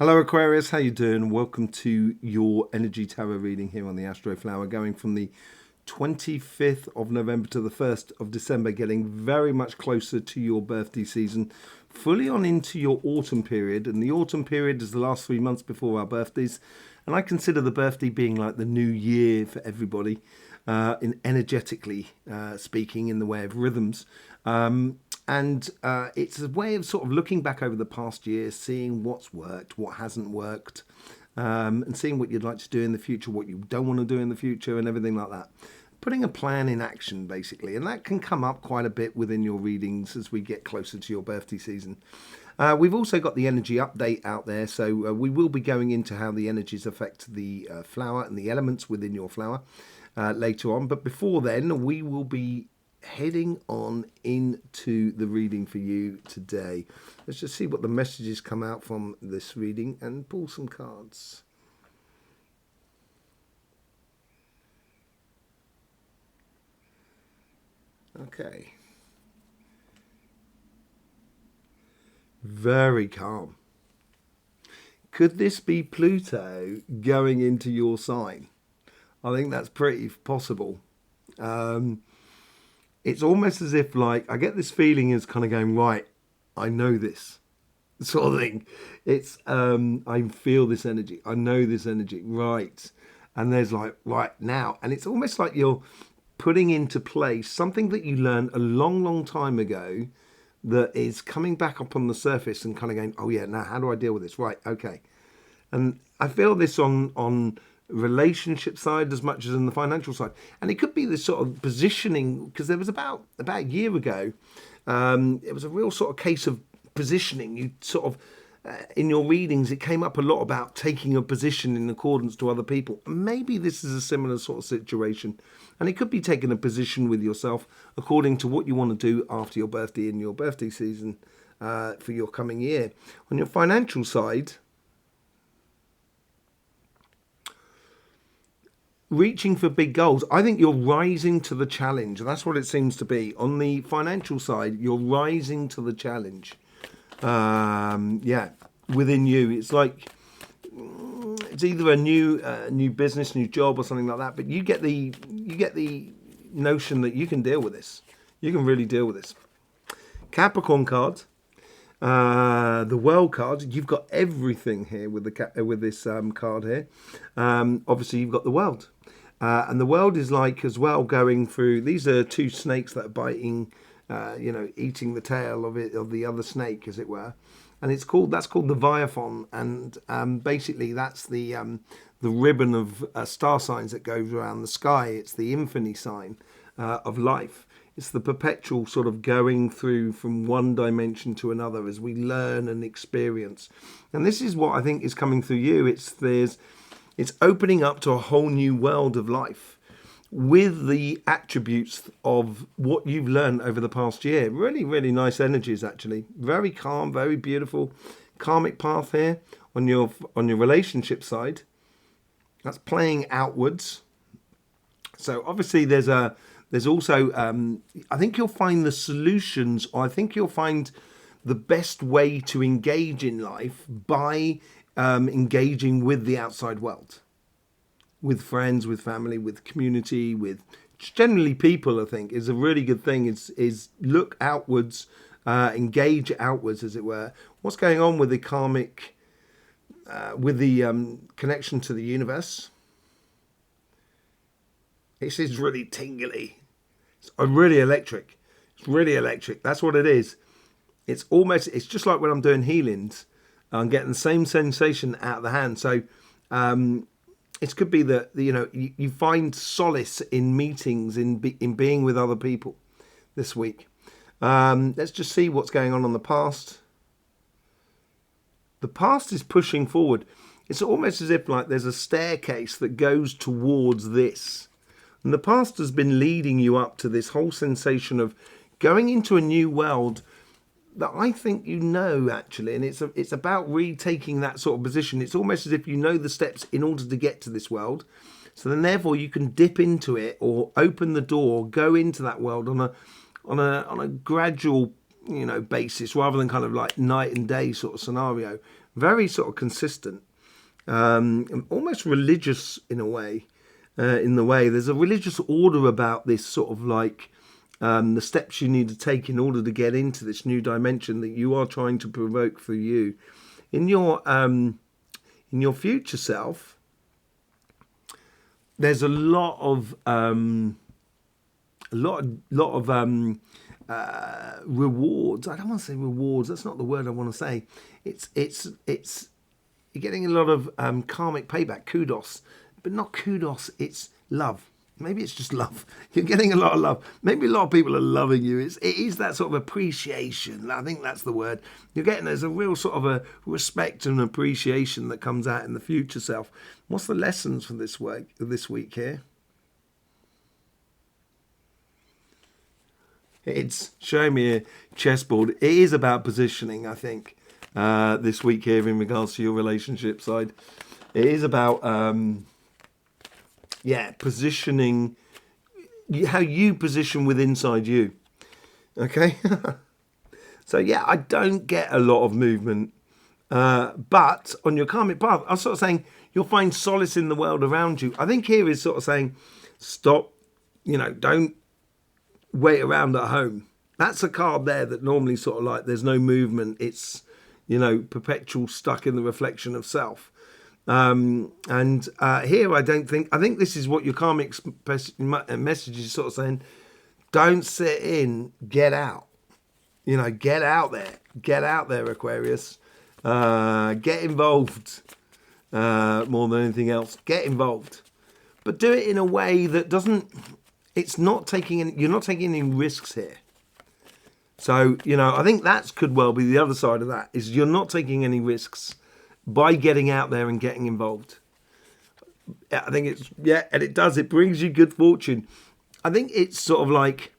Hello Aquarius, how you doing? Welcome to your energy tarot reading here on the Astroflower, going from the 25th of November to the 1st of December, getting very much closer to your birthday season, fully on into your autumn period. And the autumn period is the last 3 months before our birthdays. And I consider the birthday being like the new year for everybody, in energetically speaking, in the way of rhythms. And it's a way of sort of looking back over the past year, seeing what's worked, what hasn't worked, and seeing what you'd like to do in the future, what you don't want to do in the future, and everything like that. Putting a plan in action, basically. And that can come up quite a bit within your readings as we get closer to your birthday season. We've also got the energy update out there, so we will be going into how the energies affect the flower and the elements within your flower later on. But before then, we will be heading on into the reading for you today. Let's just see what the messages come out from this reading and pull some cards. Okay. Very calm. Could this be Pluto going into your sign? I think that's pretty possible. It's almost as if, like, I get this feeling as kind of going, right, I know this sort of thing. It's, I feel this energy. I know this energy, right. And there's like, right now. And it's almost like you're putting into place something that you learned a long, long time ago that is coming back up on the surface and kind of going, oh yeah, now how do I deal with this? Right, okay. And I feel this on relationship side as much as in the financial side, and it could be this sort of positioning, because there was about a year ago, it was a real sort of case of positioning. You sort of in your readings it came up a lot about taking a position in accordance to other people. Maybe this is a similar sort of situation, and it could be taking a position with yourself according to what you want to do after your birthday in your birthday season for your coming year. On your financial side, reaching for big goals. I think you're rising to the challenge. That's what it seems to be. On the financial side, you're rising to the challenge. Yeah, within you. It's like it's either a new business, new job, or something like that. But you get the notion that you can deal with this. You can really deal with this. Capricorn card. The World card. You've got everything here with this card here. Obviously, you've got the World. And the World is like as well going through. These are two snakes that are biting, eating the tail of the other snake, as it were. And that's called the Viaphon. And basically that's the ribbon of star signs that goes around the sky. It's the infinity sign of life. It's the perpetual sort of going through from one dimension to another as we learn and experience. And this is what I think is coming through you. It's opening up to a whole new world of life with the attributes of what you've learned over the past year. Really, really nice energies, actually. Very calm, very beautiful. Karmic path here on your relationship side. That's playing outwards. So obviously there's also, I think you'll find the solutions, or I think you'll find the best way to engage in life by engaging with the outside world, with friends, with family, with community, with generally people. I think is a really good thing. Is look outwards, engage outwards, as it were. What's going on with the karmic, with the connection to the universe? This is really tingly. It's really electric. It's really electric. That's what it is. It's just like when I'm doing healings. I'm getting the same sensation out of the hand. So it could be that you find solace in meetings, in being with other people this week. Let's just see what's going on the past. The past is pushing forward. It's almost as if like there's a staircase that goes towards this. And the past has been leading you up to this whole sensation of going into a new world that I think actually, and it's about retaking that sort of position. It's almost as if you know the steps in order to get to this world. So then therefore you can dip into it or open the door, go into that world on a gradual basis, rather than kind of like night and day sort of scenario. very sort of consistent, almost religious in a way. In the way there's a religious order about this sort of like the steps you need to take in order to get into this new dimension that you are trying to provoke for you in your future self. There's a lot of rewards. I don't want to say rewards. That's not the word I want to say. It's you're getting a lot of karmic payback, kudos, but not kudos. It's love. Maybe it's just love. You're getting a lot of love. Maybe a lot of people are loving you. It is that sort of appreciation. I think that's the word. You're getting, there's a real sort of a respect and appreciation that comes out in the future self. What's the lessons for this week here? It's showing me a chessboard. It is about positioning, I think, this week here in regards to your relationship side. It is about positioning, how you position with inside you. Okay? So yeah, I don't get a lot of movement. But on your karmic path, I was sort of saying you'll find solace in the world around you. I think here is sort of saying, stop, don't wait around at home. That's a card there that normally sort of like there's no movement. It's, perpetual stuck in the reflection of self. And here I think this is what your karmic message is sort of saying. Don't sit in, get out. Get out there, Aquarius. Get involved more than anything else. Get involved, but do it in a way that doesn't. It's not taking any. You're not taking any risks here. So I think that could well be the other side of that. Is you're not taking any risks by getting out there and getting involved. I think and it does. It brings you good fortune. I think it's sort of like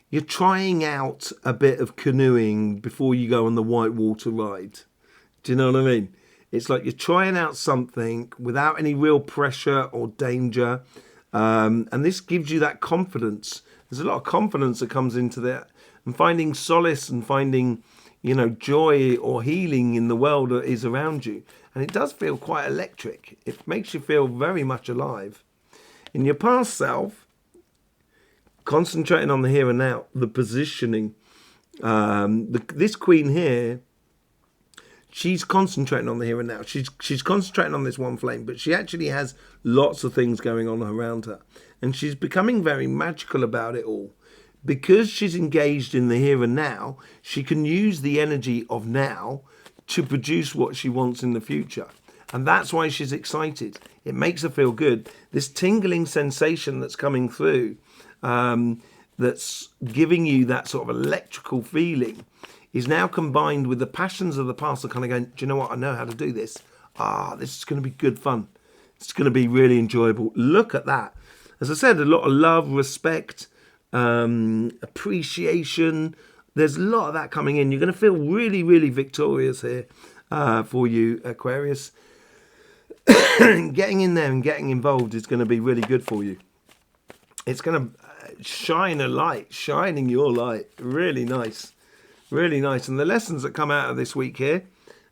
you're trying out a bit of canoeing before you go on the whitewater ride. Do you know what I mean? It's like you're trying out something without any real pressure or danger. And this gives you that confidence. There's a lot of confidence that comes into that, and finding solace and finding, joy or healing in the world that is around you. And it does feel quite electric. It makes you feel very much alive. In your past self, concentrating on the here and now, the positioning. This queen here, she's concentrating on the here and now. She's concentrating on this one flame, but she actually has lots of things going on around her. And she's becoming very magical about it all. Because she's engaged in the here and now, she can use the energy of now to produce what she wants in the future. And that's why she's excited. It makes her feel good. This tingling sensation that's coming through, that's giving you that sort of electrical feeling, is now combined with the passions of the past. Are kind of going, do you know what? I know how to do this. This is going to be good fun. It's going to be really enjoyable. Look at that. As I said, a lot of love, respect, appreciation. There's a lot of that coming in. You're going to feel really, really victorious here for you, Aquarius. Getting in there and getting involved is going to be really good for you. It's going to shine a light, shining your light. Really nice. Really nice. And the lessons that come out of this week here,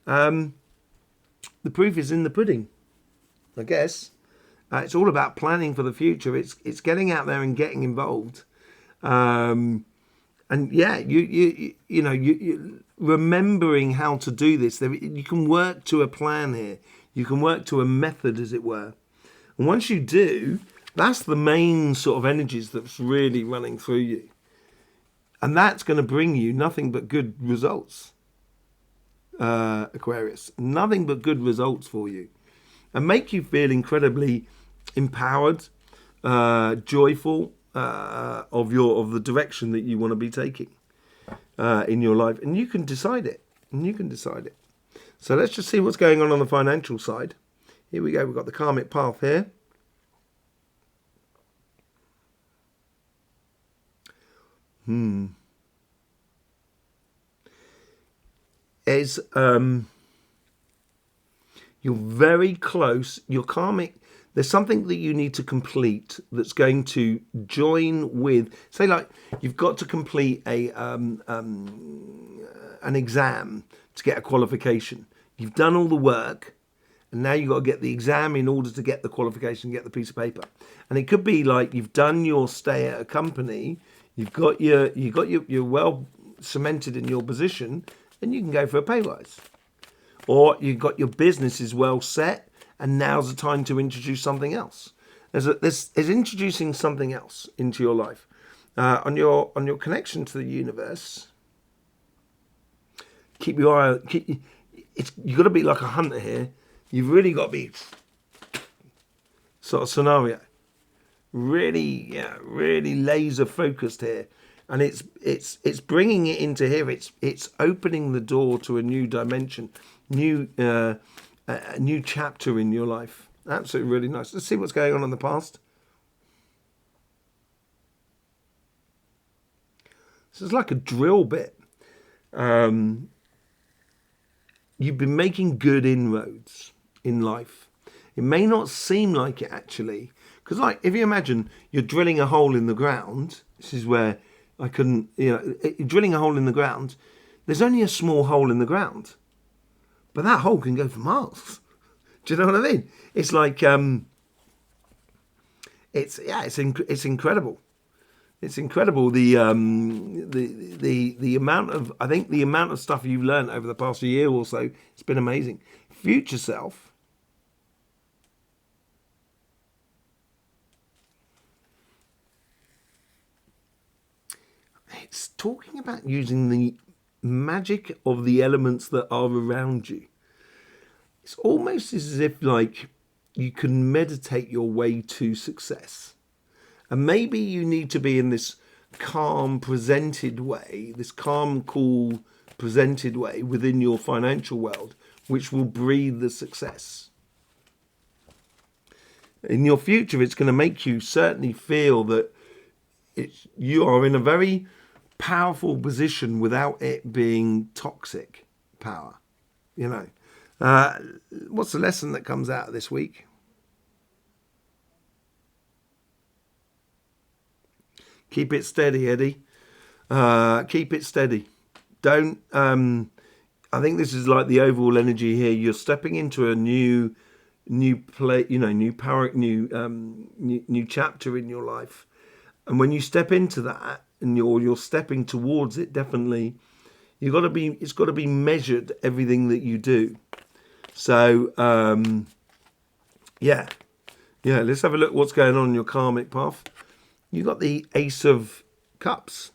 the proof is in the pudding, I guess. It's all about planning for the future. It's getting out there and getting involved. And yeah, you remembering how to do this. You can work to a plan here. You can work to a method, as it were. And once you do, that's the main sort of energies that's really running through you. And that's going to bring you nothing but good results, Aquarius. Nothing but good results for you. And make you feel incredibly empowered, joyful of the direction that you want to be taking in your life. And you can decide it. So let's just see what's going on the financial side. Here we go. We've got the karmic path here. Is you're very close. Your karmic, there's something that you need to complete that's going to join with, say, like you've got to complete an exam to get a qualification. You've done all the work, and now you've got to get the exam in order to get the qualification, get the piece of paper. And it could be like you've done your stay at a company, you're well cemented in your position, and you can go for a pay rise. Or you've got your business is well set, and now's the time to introduce something else. There's introducing something else into your life. On your connection to the universe, keep your eye. You've got to be like a hunter here. You've really got to be sort of scenario. Really laser focused here, and it's bringing it into here. It's opening the door to a new dimension, a new chapter in your life. Absolutely, really nice. Let's see what's going on in the past. This is like a drill bit. You've been making good inroads in life. It may not seem like it actually, because like if you imagine you're drilling a hole in the ground, this is where you're drilling a hole in the ground. There's only a small hole in the ground, but that hole can go for miles. Do you know what I mean? It's like it's incredible. It's incredible the amount of stuff you've learned over the past year or so. It's been amazing. Future self. It's talking about using the magic of the elements that are around you. It's almost as if like you can meditate your way to success. And maybe you need to be in this calm, presented way, this calm, cool, presented way within your financial world, which will breed the success. In your future, it's going to make you certainly feel that you are in a very powerful position without it being toxic power. What's the lesson that comes out of this week? Keep it steady, Eddie. Keep it steady. Don't. I think this is like the overall energy here. You're stepping into a new play. New power, new chapter in your life. And when you step into that, and you're stepping towards it, definitely, it's got to be measured. Everything that you do. So, Let's have a look. What's going on in your karmic path? You got the Ace of Cups.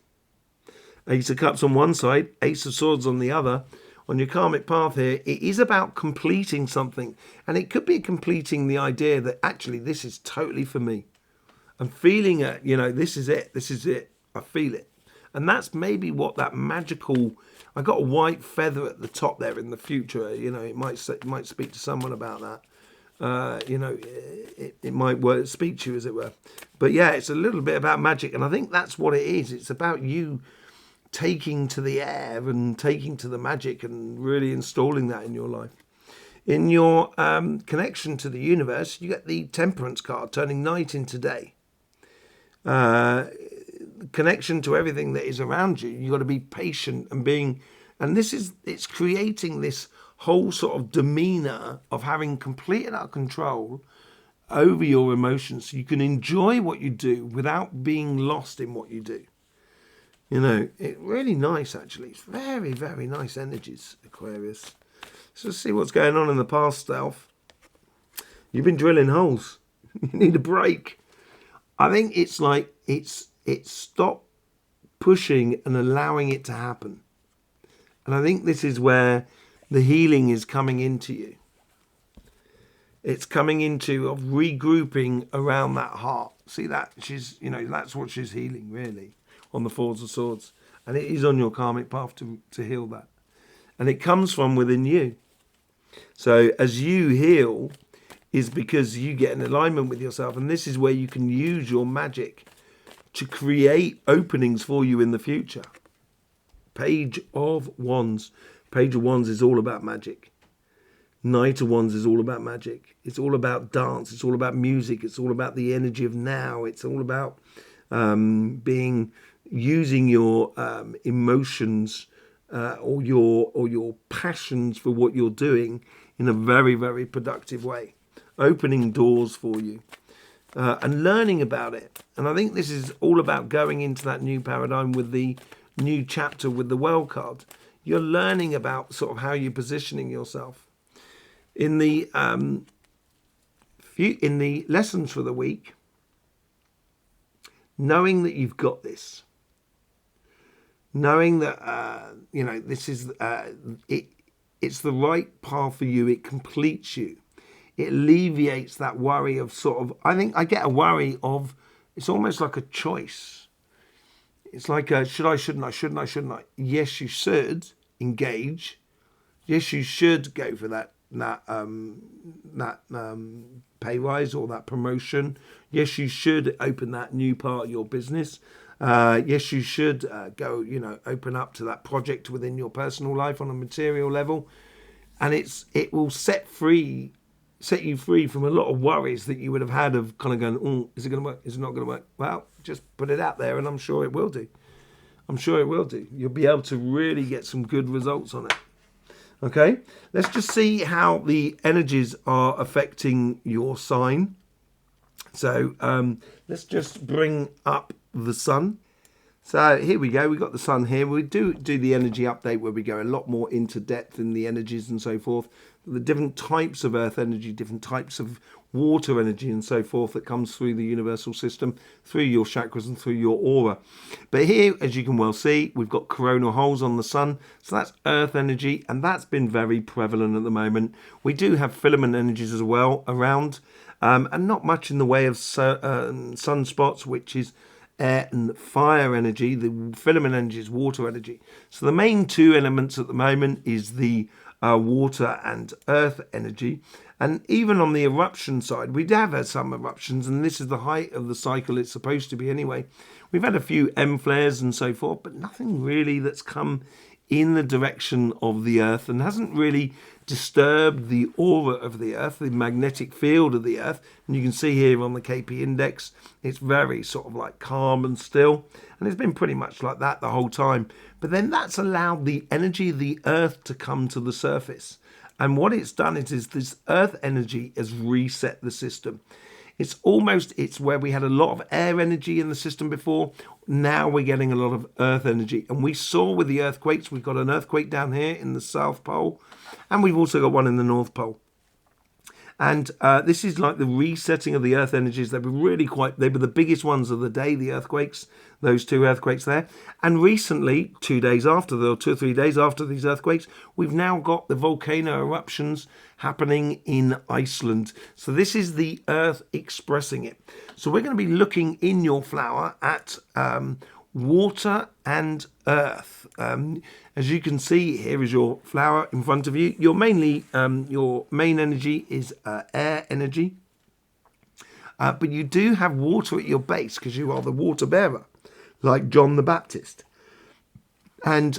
Ace of Cups on one side, Ace of Swords on the other. On your karmic path here, it is about completing something. And it could be completing the idea that actually this is totally for me. I'm feeling it, this is it. I feel it. And that's maybe what that magical, I got a white feather at the top there in the future. It might speak to someone about that. It might speak to you, as it were. But yeah, it's a little bit about magic, and I think that's what it is. It's about you taking to the air and taking to the magic and really installing that in your life. In your connection to the universe, you get the Temperance card, turning night into day. Connection to everything that is around you. You've got to be patient and it's creating this whole sort of demeanor of having complete and utter control over your emotions, so you can enjoy what you do without being lost in what you do. It's really nice, actually. It's very, very nice energies, Aquarius. So let's see what's going on in the past self. You've been drilling holes. You need a break. I think it's like it's stop pushing and allowing it to happen. And I think this is where the healing is coming into you. It's coming into of regrouping around that heart. See that? That's what she's healing, really, on the Fours of Swords. And it is on your karmic path to heal that. And it comes from within you. So as you heal, is because you get in alignment with yourself. And this is where you can use your magic to create openings for you in the future. Page of Wands. Page of Wands is all about magic. Knight of Wands is all about magic. It's all about dance. It's all about music. It's all about the energy of now. It's all about using your emotions or your passions for what you're doing in a very, very productive way, opening doors for you. And learning about it. And I think this is all about going into that new paradigm with the new chapter with the World card. You're learning about sort of how you're positioning yourself. In the lessons for the week, knowing that you've got this, knowing that this is it's the right path for you. It completes you. It alleviates that worry of sort of, I think I get a worry of, it's almost like a choice. It's like, should I, shouldn't I? Yes, you should engage. Yes, you should go for that pay rise or that promotion. Yes, you should open that new part of your business. Yes, you should go, open up to that project within your personal life on a material level. And it will set you free from a lot of worries that you would have had of kind of going, oh, is it going to work? Is it not going to work? Well, just put it out there and I'm sure it will do. You'll be able to really get some good results on it. Okay, let's just see how the energies are affecting your sign. So let's just bring up the sun. So here we go. We've got the sun here. We do the energy update where we go a lot more into depth in the energies and so forth. The different types of earth energy, different types of water energy and so forth that comes through the universal system, through your chakras and through your aura. But here, as you can well see, we've got coronal holes on the sun. So that's earth energy, and that's been very prevalent at the moment. We do have filament energies as well around, and not much in the way of sunspots, which is air and fire energy. The filament energy is water energy. So the main two elements at the moment is the water and earth energy. And even on the eruption side, we have had some eruptions, and this is the height of the cycle it's supposed to be anyway. We've had a few M flares and so forth, but nothing really that's come in the direction of the earth and hasn't really disturbed the aura of the earth, the magnetic field of the earth. And you can see here on the KP index, it's very sort of like calm and still, and it's been pretty much like that the whole time. But then that's allowed the energy of the earth to come to the surface, and what it's done is this earth energy has reset the system. It's where we had a lot of air energy in the system before. Now we're getting a lot of earth energy. And we saw with the earthquakes, we've got an earthquake down here in the South Pole, and we've also got one in the North Pole. And this is like the resetting of the earth energies. They were the biggest ones of the day, the earthquakes, those two earthquakes there. And recently, 2 or 3 days after these earthquakes, we've now got the volcano eruptions happening in Iceland. So this is the earth expressing it. So we're going to be looking in your flower at water and earth. As you can see, here is your flower in front of you. Your main energy is air energy, but you do have water at your base because you are the water bearer, like John the Baptist. And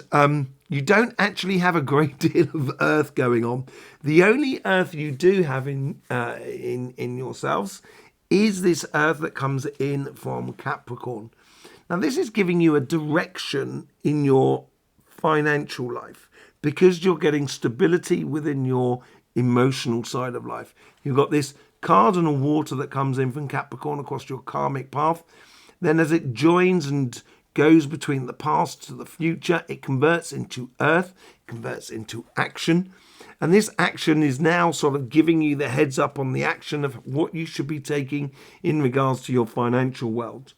you don't actually have a great deal of earth going on. The only earth you do have in yourselves is this earth that comes in from Capricorn. Now, this is giving you a direction in your financial life because you're getting stability within your emotional side of life. You've got this cardinal water that comes in from Capricorn across your karmic path. Then as it joins and goes between the past to the future, it converts into earth, converts into action. And this action is now sort of giving you the heads up on the action of what you should be taking in regards to your financial world.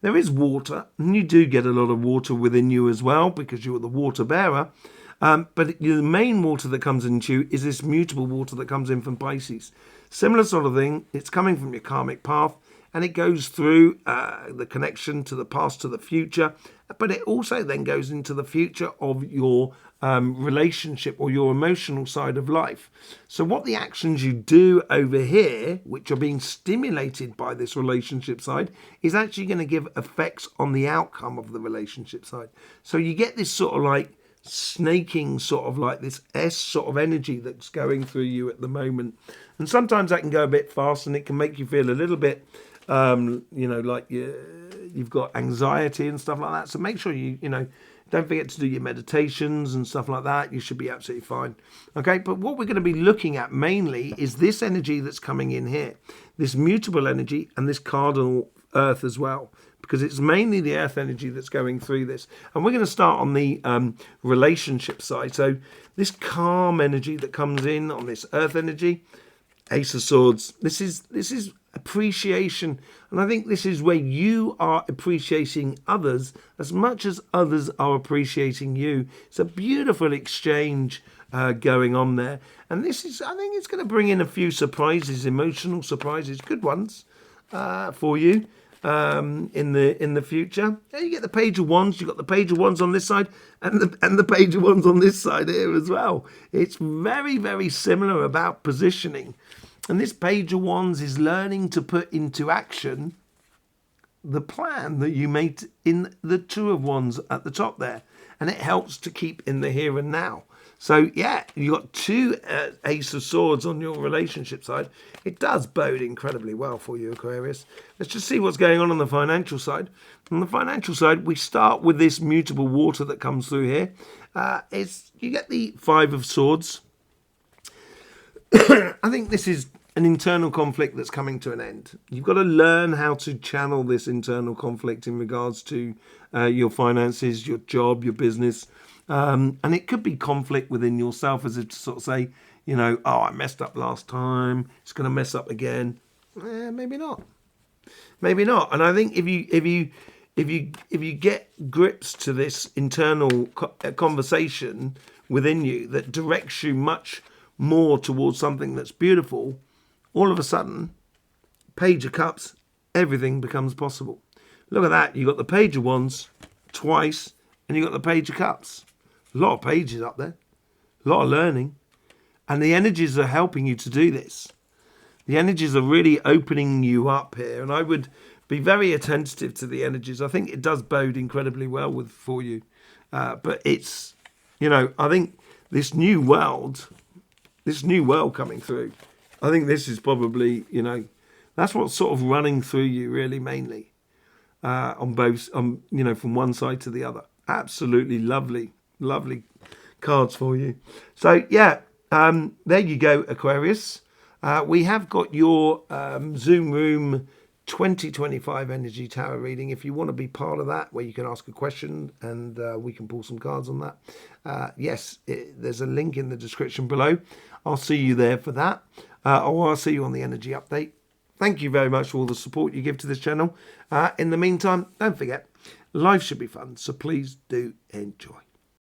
There is water, and you do get a lot of water within you as well because you're the water bearer. But the main water that comes into you is this mutable water that comes in from Pisces. Similar sort of thing. It's coming from your karmic path, and it goes through the connection to the past to the future. But it also then goes into the future of your relationship or your emotional side of life. So what the actions you do over here, which are being stimulated by this relationship side, is actually going to give effects on the outcome of the relationship side. So you get this sort of like snaking sort of like this S sort of energy that's going through you at the moment. And sometimes that can go a bit fast and it can make you feel a little bit like you've got anxiety and stuff like that. So make sure you Don't forget to do your meditations and stuff like that. You should be absolutely fine. Okay, but what we're going to be looking at mainly is this energy that's coming in here, this mutable energy and this cardinal earth as well, because it's mainly the earth energy that's going through this. And we're going to start on the relationship side. So this calm energy that comes in on this earth energy, Ace of Swords, this is appreciation, and I think this is where you are appreciating others as much as others are appreciating you. It's a beautiful exchange going on there, and this is, I think it's going to bring in a few surprises, emotional surprises, good ones for you in the future. Yeah, you get the Page of Wands. You've got the Page of Wands on this side and the Page of Wands on this side here as well. It's very, very similar about positioning. And this Page of Wands is learning to put into action the plan that you made in the Two of Wands at the top there. And it helps to keep in the here and now. So, yeah, you've got two Ace of Swords on your relationship side. It does bode incredibly well for you, Aquarius. Let's just see what's going on the financial side. On the financial side, we start with this mutable water that comes through here. You get the Five of Swords. I think this is an internal conflict that's coming to an end. You've got to learn how to channel this internal conflict in regards to your finances, your job, your business. And it could be conflict within yourself, as if to sort of say, you know, oh, I messed up last time, it's going to mess up again. Maybe not. Maybe not. And I think if you get grips to this internal conversation within you that directs you much more towards something that's beautiful, all of a sudden, Page of Cups, everything becomes possible. Look at that. You got the Page of Wands twice, and you got the Page of Cups. A lot of pages up there, a lot of learning, and the energies are helping you to do this. The energies are really opening you up here, and I would be very attentive to the energies. I think it does bode incredibly well for you, but it's, you know, I think this new world coming through, I think this is probably, you know, that's what's sort of running through you really mainly on both, you know, from one side to the other. Absolutely lovely cards for you. So yeah, there you go, Aquarius. We have got your Zoom Room 2025 Energy Tarot reading. If you want to be part of that, where you can ask a question and we can pull some cards on that. Yes, there's a link in the description below. I'll see you there for that. Or I'll see you on the energy update. Thank you very much for all the support you give to this channel. In the meantime, don't forget, life should be fun, so please do enjoy.